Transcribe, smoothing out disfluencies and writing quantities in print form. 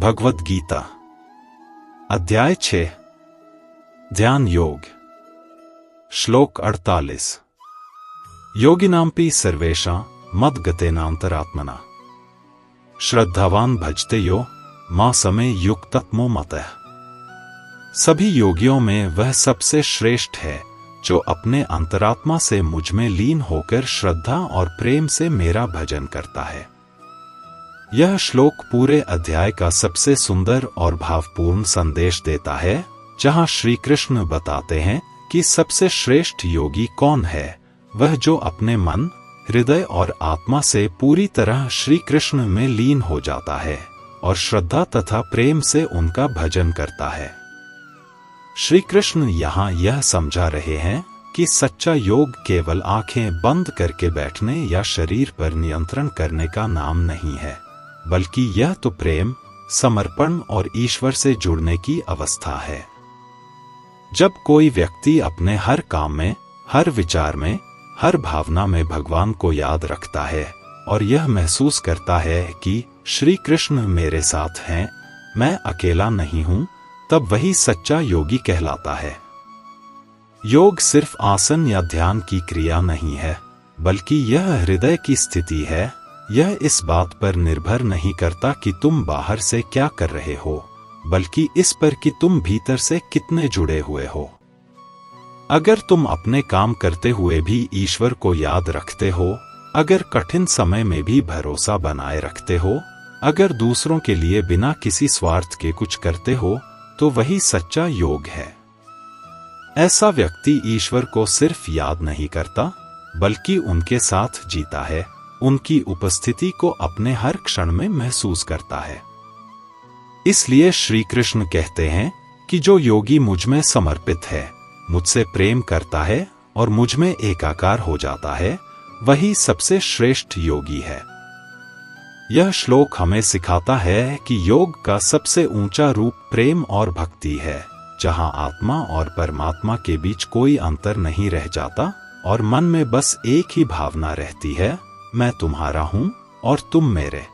भगवद गीता अध्याय 6 ध्यान योग श्लोक 48 योगिनांपि सर्वेषां मद्गतेनांतरात्मना श्रद्धावान भजते यो मां समे युक्ततमो मतः। सभी योगियों में वह सबसे श्रेष्ठ है जो अपने अंतरात्मा से मुझ में लीन होकर श्रद्धा और प्रेम से मेरा भजन करता है। यह श्लोक पूरे अध्याय का सबसे सुंदर और भावपूर्ण संदेश देता है, जहां श्री कृष्ण बताते हैं कि सबसे श्रेष्ठ योगी कौन है। वह जो अपने मन, हृदय और आत्मा से पूरी तरह श्री कृष्ण में लीन हो जाता है और श्रद्धा तथा प्रेम से उनका भजन करता है। श्री कृष्ण यहाँ यह समझा रहे हैं कि सच्चा योग केवल आंखें बंद करके बैठने या शरीर पर नियंत्रण करने का नाम नहीं है, बल्कि यह तो प्रेम, समर्पण और ईश्वर से जुड़ने की अवस्था है। जब कोई व्यक्ति अपने हर काम में, हर विचार में, हर भावना में भगवान को याद रखता है और यह महसूस करता है कि श्री कृष्ण मेरे साथ हैं, मैं अकेला नहीं हूं, तब वही सच्चा योगी कहलाता है। योग सिर्फ आसन या ध्यान की क्रिया नहीं है, बल्कि यह हृदय की स्थिति है। यह इस बात पर निर्भर नहीं करता कि तुम बाहर से क्या कर रहे हो, बल्कि इस पर कि तुम भीतर से कितने जुड़े हुए हो। अगर तुम अपने काम करते हुए भी ईश्वर को याद रखते हो, अगर कठिन समय में भी भरोसा बनाए रखते हो, अगर दूसरों के लिए बिना किसी स्वार्थ के कुछ करते हो, तो वही सच्चा योग है। ऐसा व्यक्ति ईश्वर को सिर्फ याद नहीं करता, बल्कि उनके साथ जीता है, उनकी उपस्थिति को अपने हर क्षण में महसूस करता है। इसलिए श्री कृष्ण कहते हैं कि जो योगी मुझ में समर्पित है, मुझसे प्रेम करता है और मुझ में एकाकार हो जाता है, वही सबसे श्रेष्ठ योगी है। यह श्लोक हमें सिखाता है कि योग का सबसे ऊंचा रूप प्रेम और भक्ति है, जहां आत्मा और परमात्मा के बीच कोई अंतर नहीं रह जाता और मन में बस एक ही भावना रहती है, मैं तुम्हारा हूं और तुम मेरे।